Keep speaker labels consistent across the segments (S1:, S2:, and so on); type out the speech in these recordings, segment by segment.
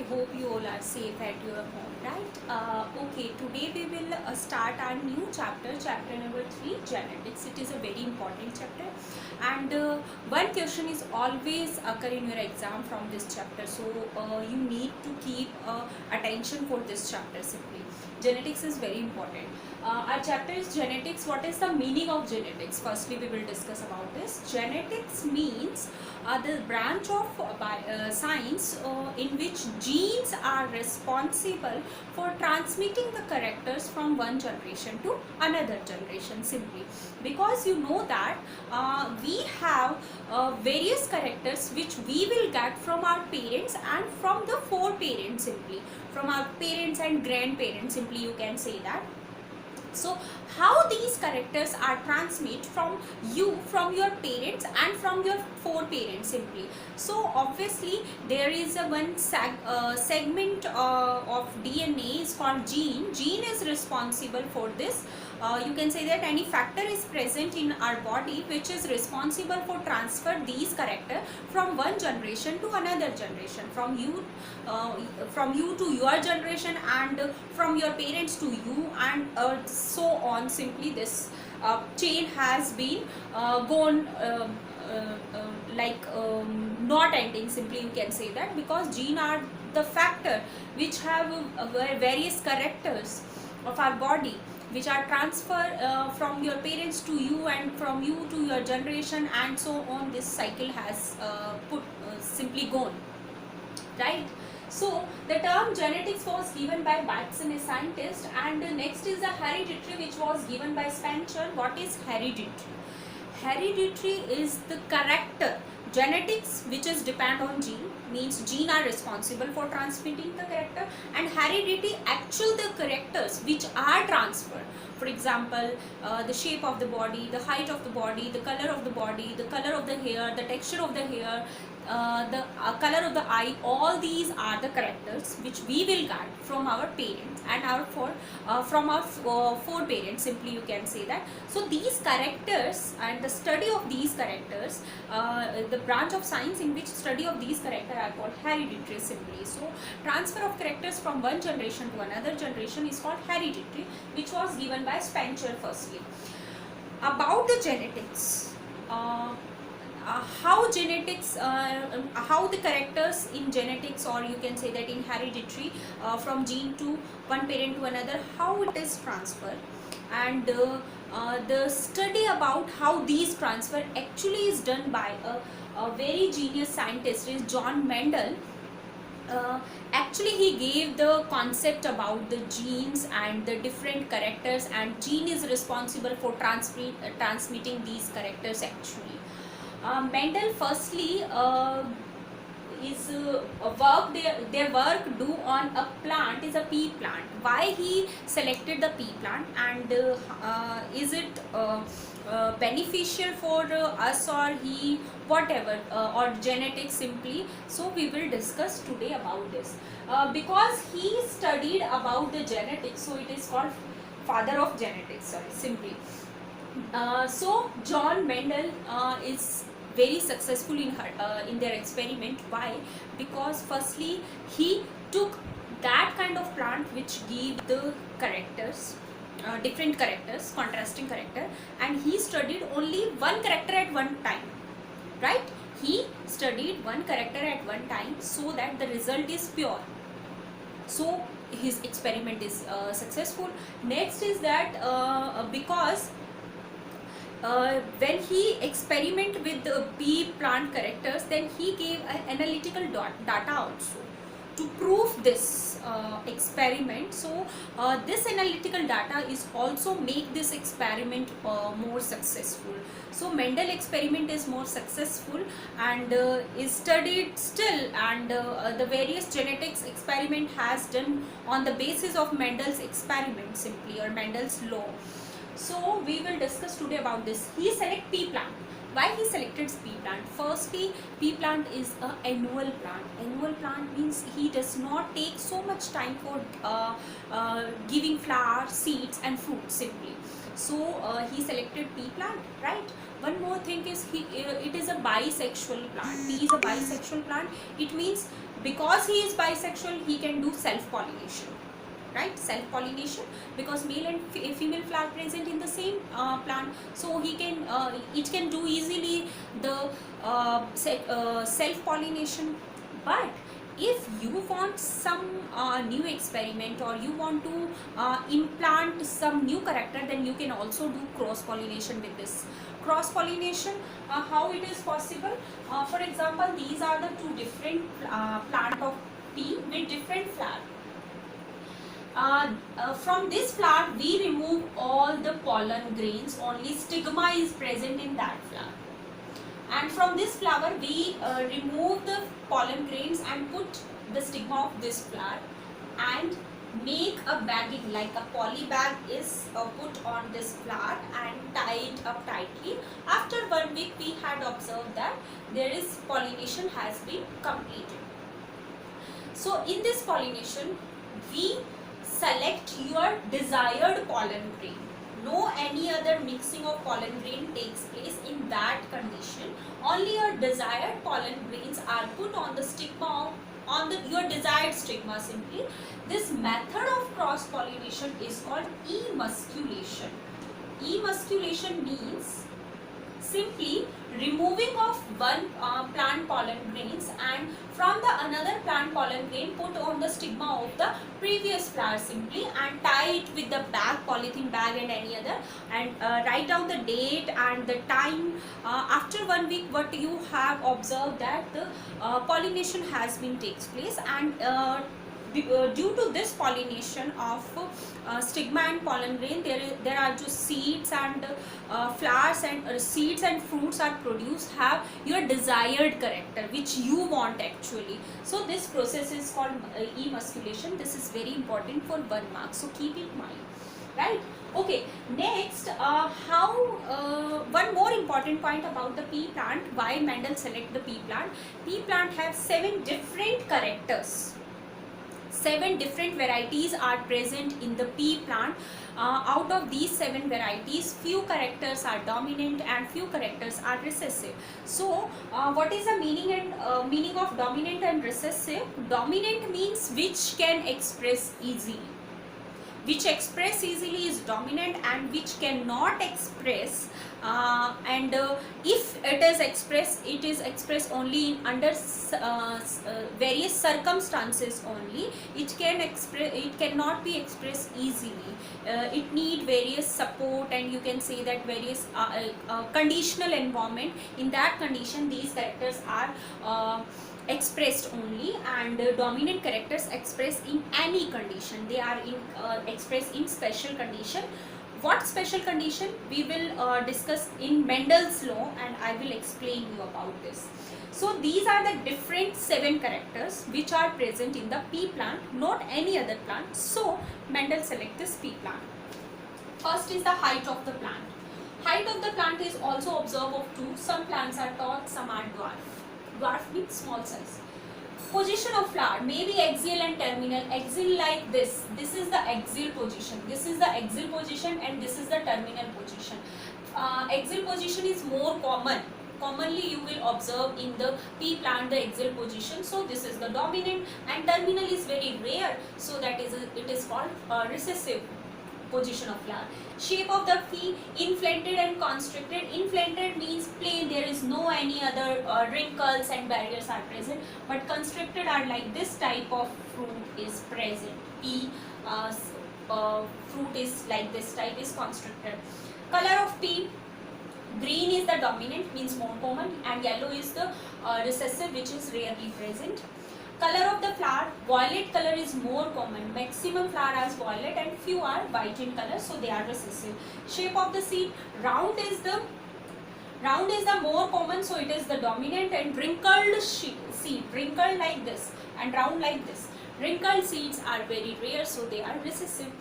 S1: I hope you all are safe at your home, right? Okay, today we will start our new chapter, chapter number 3, genetics. It is a very important chapter, and one question is always occur in your exam from this chapter. So you need to keep attention for this chapter simply. Genetics is very important. Our chapter is genetics. What is the meaning of genetics? Firstly, we will discuss about this. Genetics means the branch of science in which genes are responsible for transmitting the characters from one generation to another generation simply, because you know that we have various characters which we will get from our parents and from the foreparents simply, from our parents and grandparents simply, you can say that. So how these characters are transmitted from you, from your parents and from your foreparents simply. So obviously there is a one segment of DNA is called gene. Gene is responsible for this. You can say that any factor is present in our body which is responsible for transfer these character from one generation to another generation, from you to your generation, and from your parents to you, and so on simply. This chain has been gone not ending simply, you can say that, because gene are the factor which have various characters of our body which are transferred from your parents to you and from you to your generation, and so on. This cycle has simply gone, right? So the term genetics was given by Batson, a scientist, and next is the hereditary, which was given by Spencer. What is hereditary? Hereditary is the character. Genetics, which is depend on gene, means gene are responsible for transmitting the character, and heredity actual the characters which are transferred. For example, the shape of the body, the height of the body, the color of the body, the color of the hair, the texture of the hair, the color of the eye. All these are the characters which we will get from our parents and from our foreparents simply, you can say that. So these characters and the study of these characters, the branch of science in which study of these characters are called hereditary simply. So transfer of characters from one generation to another generation is called hereditary, which was given by Spencer firstly. About the genetics, how genetics, how the characters in genetics, or you can say that in hereditary, from gene to one parent to another, how it is transferred, and the study about how these transfer actually is done by a very genius scientist, is John Mendel. Actually he gave the concept about the genes and the different characters, and gene is responsible for transmitting these characters actually. Mendel firstly is their work do on a plant is a pea plant. Why he selected the pea plant, and is it beneficial for us, or he whatever, or genetics simply. So we will discuss today about this, because he studied about the genetics, so it is called father of genetics, sorry, simply. So John Mendel is very successful in their experiment. Why? Because firstly he took that kind of plant which give the characters, different characters, contrasting character, and he studied only one character at one time, right? He studied one character at one time, so that the result is pure. So his experiment is successful. Next is that because when he experiment with the pea plant characters, then he gave analytical data also to prove this experiment. So this analytical data is also make this experiment more successful. So Mendel experiment is more successful and is studied still, and the various genetics experiment has done on the basis of Mendel's experiment simply, or Mendel's law. So we will discuss today about this. He select pea plant. Why he selected pea plant? Firstly, pea plant is an annual plant. Annual plant means he does not take so much time for giving flower, seeds and fruit simply. So he selected pea plant, right? One more thing is it is a bisexual plant. Pea is a bisexual plant. It means because he is bisexual, he can do self pollination, right? Self pollination, because male and female flower present in the same plant, so he can it can do easily the self pollination. But if you want some new experiment, or you want to implant some new character, then you can also do cross pollination with this. Cross pollination, how it is possible? For example, these are the two different plant of pea with different flower. From this flower we remove all the pollen grains, only stigma is present in that flower. And from this flower we remove the pollen grains and put the stigma of this flower and make a bagging, like a poly bag is put on this flower and tie it up tightly. After 1 week we had observed that there is pollination has been completed. So in this pollination we select your desired pollen grain. No any other mixing of pollen grain takes place in that condition. Only your desired pollen grains are put on the stigma of, your desired stigma simply. This method of cross pollination is called emasculation. Emasculation means simply removing of one plant pollen grains and from the another plant pollen grain put on the stigma of the previous flower simply, and tie it with the bag, polythene bag and any other, and write down the date and the time. After 1 week what you have observed that the pollination has been takes place, and due to this pollination of stigma and pollen grain, there are just seeds and flowers and seeds and fruits are produced, have your desired character which you want actually. So this process is called emasculation. This is very important for 1 mark, so keep in mind, right? Okay, next how one more important point about the pea plant, why Mendel select the pea plant. Pea plant have 7 different characters. 7 different varieties are present in the pea plant. Out of these 7 varieties, few characters are dominant and few characters are recessive. So what is the meaning of dominant and recessive? Dominant means which can express easily. Which express easily is dominant, and which cannot express if it is expressed, it is expressed only in under various circumstances only. It cannot be expressed easily. It need various support, and you can say that various conditional environment. In that condition these characters are expressed only, and dominant characters expressed in any condition. They are expressed in special condition. What special condition we will discuss in Mendel's law, and I will explain you about this. So these are the different 7 characters which are present in the pea plant, not any other plant. So Mendel select this pea plant. First is the height of the plant. Height of the plant is also observed of 2. Some plants are tall, some are dwarf. Dwarf means small size. Position of flower may be axial and terminal. Axial like this. This is the axial position. This is the axial position, and this is the terminal position. Axial position is more common. Commonly you will observe in the pea plant the axial position. So this is the dominant, and terminal is very rare. So that is it is called recessive position of flower. Shape of the pea, inflated and constricted. Inflated means plain, there is no any other wrinkles and barriers are present, but constricted are like this type of fruit is present. Pea fruit is like this type is constricted. Color of pea, green is the dominant, means more common, and yellow is the recessive, which is rarely present. Color of the flower, violet color is more common. Maximum flower has violet and few are white in color, so they are recessive. Shape of the seed, round is the more common, so it is the dominant, and wrinkled seed, wrinkled like this and round like this. Wrinkled seeds are very rare, so they are recessive.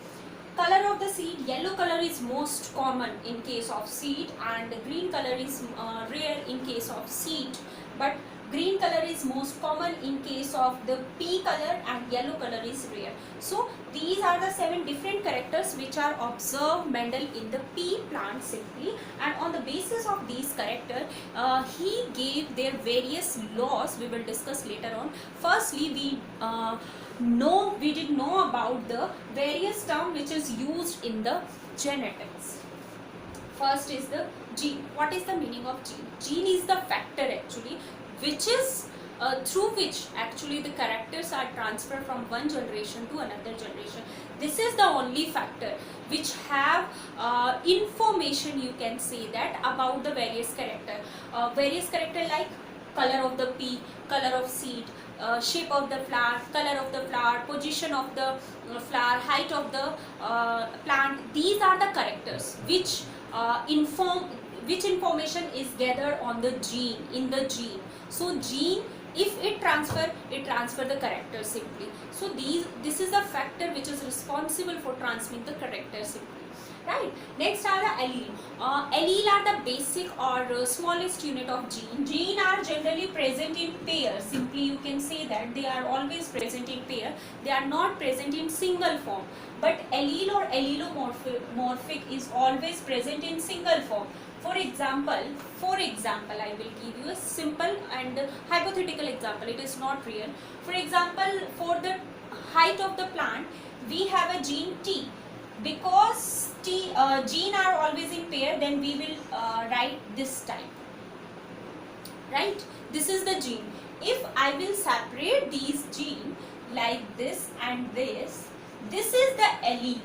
S1: Color of the seed, yellow color is most common in case of seed, and green color is rare in case of seed. But green color is most common in case of the pea color, and yellow color is rare. So these are the 7 different characters which are observed Mendel in the pea plant simply, and on the basis of these characters he gave their various laws. We will discuss later on. Firstly, we did know about the various term which is used in the genetics. First is the gene. What is the meaning of gene? Gene is the factor actually which is through which actually the characters are transferred from one generation to another generation. This is the only factor which have information, you can say that, about the various character. Various character like color of the pea, color of seed, shape of the flower, color of the flower, position of the flower, height of the plant. These are the characters which information is gathered on the gene, in the gene. So gene, if it transfer the character simply. So this is the factor which is responsible for transmitting the character simply. Right. Next are the allele. Allele are the basic or smallest unit of gene. Gene are generally present in pair. Simply you can say that they are always present in pair. They are not present in single form. But allele or allelomorphic is always present in single form. For example, I will give you a simple and hypothetical example. It is not real. For example, for the height of the plant, we have a gene T. Because gene are always in pair, then we will write this type. Right? This is the gene. If I will separate these gene like this and this is the allele.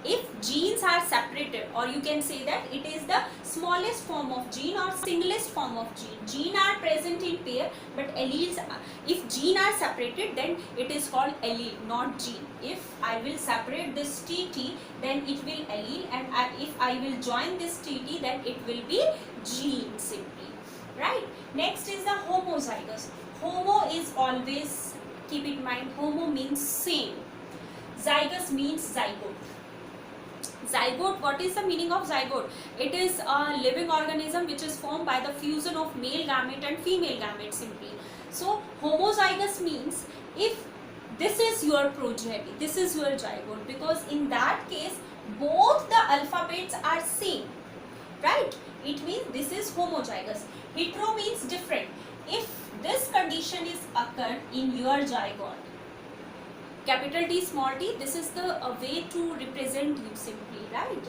S1: If genes are separated, or you can say that it is the smallest form of gene or singlest form of gene. Gene are present in pair, but alleles, if gene are separated, then it is called allele, not gene. If I will separate this TT, then it will allele, and if I will join this TT, then it will be gene simply. Right? Next is the homozygous. Homo is always, keep in mind, homo means same. Zygous means zygote. Zygote, what is the meaning of zygote? It is a living organism which is formed by the fusion of male gamete and female gamete simply. So homozygous means if this is your progeny, this is your zygote, because in that case both the alphabets are same. Right? It means this is homozygous. Hetero means different. If this condition is occurred in your zygote, capital T, small t, this is the way to represent you simply, right?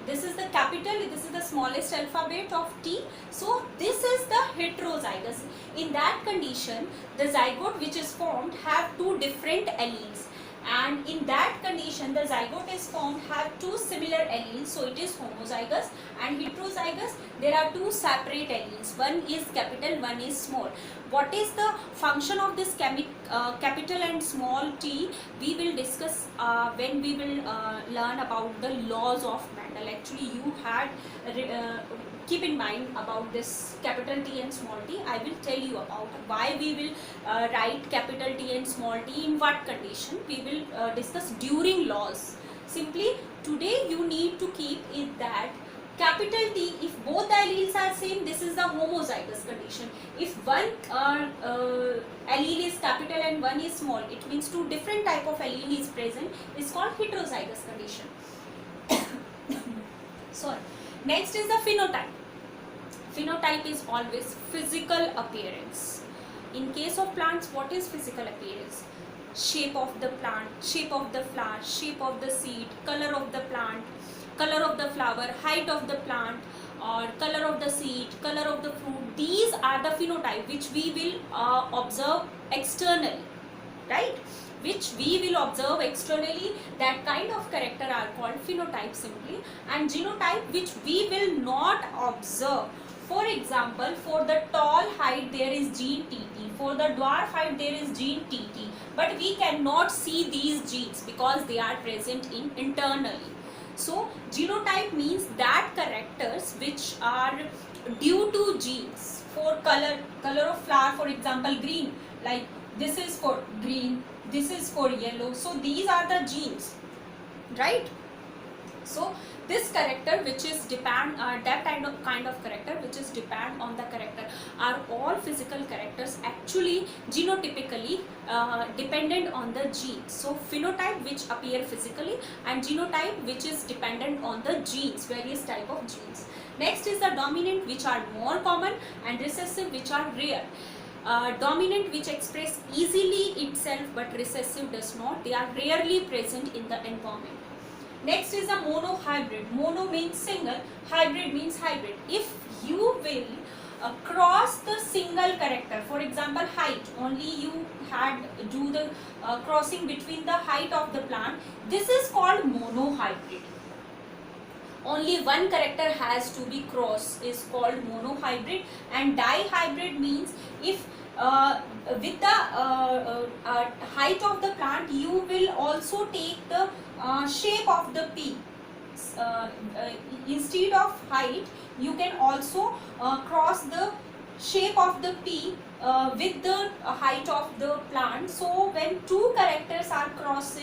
S1: This is the capital, this is the smallest alphabet of T. So this is the heterozygous. In that condition, the zygote which is formed have 2 different alleles. And in that condition, the zygote is formed have 2 similar alleles. So it is homozygous. And heterozygous, there are 2 separate alleles. One is capital, one is small. What is the function of this capital and small t? We will discuss when we will learn about the laws of Mendel. Actually, you had keep in mind about this capital T and small t. I will tell you about why we will write capital T and small t, in what condition. We will discuss during laws. Simply today you need to keep it that capital T, if both the alleles are same, this is the homozygous condition. If one allele is capital and one is small, it means 2 different type of allele is present, is called heterozygous condition. Sorry. Next is the phenotype. Phenotype is always physical appearance. In case of plants, what is physical appearance? Shape of the plant, shape of the flower, shape of the seed, color of the plant, color of the flower, height of the plant, or color of the seed, color of the fruit. These are the phenotype which we will observe externally, right? Which we will observe externally. That kind of character are called phenotype simply. And genotype, which we will not observe. For example, for the tall height there is gene TT, for the dwarf height there is gene TT, but we cannot see these genes because they are present internally. So genotype means that characters which are due to genes. For color of flower, for example green, like this is for green, this is for yellow. So these are the genes, right? So this character which is depend that kind of character which is depend on the character are all physical characters actually genotypically dependent on the gene. So phenotype which appear physically and genotype which is dependent on the genes, various type of genes. Next is the dominant which are more common and recessive which are rare. Dominant which express easily itself but recessive does not. They are rarely present in the environment. Next is a monohybrid. Mono means single, hybrid means hybrid. If you will cross the single character, for example height, only you had do the crossing between the height of the plant, this is called monohybrid. Only one character has to be crossed is called monohybrid. And dihybrid means if with the height of the plant you will also take the shape of the pea. Instead of height you can also cross the shape of the pea with the height of the plant. So when two characters are crossed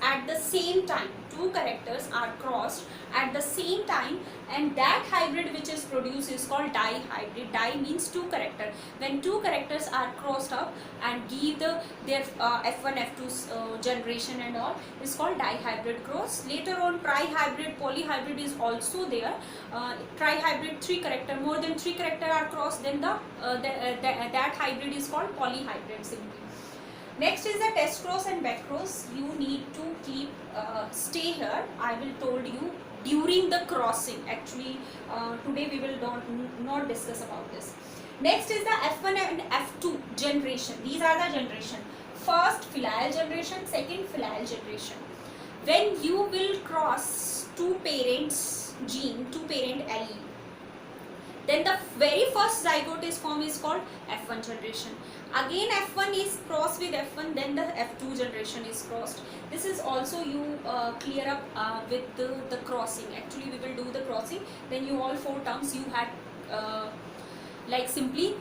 S1: at the same time, two characters are crossed at the same time, and that hybrid which is produced is called dihybrid. Di means two character. When two characters are crossed up and give their F1 F2 generation and all, is called dihybrid cross. Later on trihybrid, polyhybrid is also there. Trihybrid, three character, more than three character are crossed, then that hybrid is called polyhybrid simply. Next is the test cross and back cross. You need to keep stay here. I will told you during the crossing. Actually today we will not discuss about this. Next is the F1 and F2 generation. These are the generation. First filial generation, second filial generation. When you will cross two parents gene, two parent allele, then the very first zygote is formed is called F1 generation. Again F1 is crossed with F1, then the F2 generation is crossed. This is also you clear up with the crossing. Actually we will do the crossing, then you all four terms you had like simply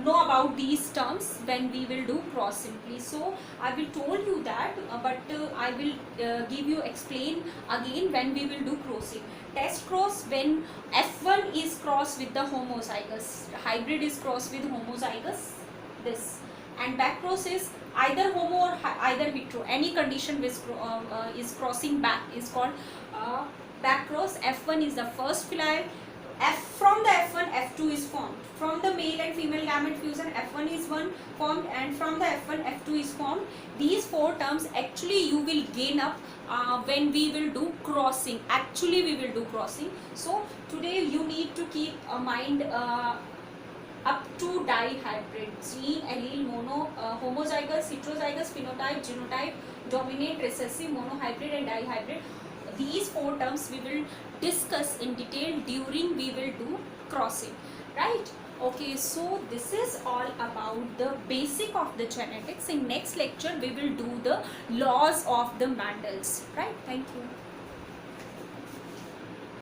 S1: know about these terms when we will do cross simply. So I will told you that but I will give you explain again when we will do crossing. Test cross when F1 is crossed with the homozygous, hybrid is crossed with homozygous, this, and back cross is either homo or either hetero. Any condition which is crossing back is called back cross. F1 is the first filial. From the F1 F2 is formed. From the male and female gamete fusion F1 is one formed, and from the F1 F2 is formed. These four terms actually you will gain up when we will do crossing. Actually we will do crossing. So today you need to keep a mind up to dihybrid, gene, allele, mono, homozygous, heterozygous, phenotype, genotype, dominant, recessive, monohybrid and dihybrid. These four terms we will discuss in detail during we will do crossing, right? Okay, so this is all about the basic of the genetics. In next lecture we will do the laws of the Mendel's, right? Thank you.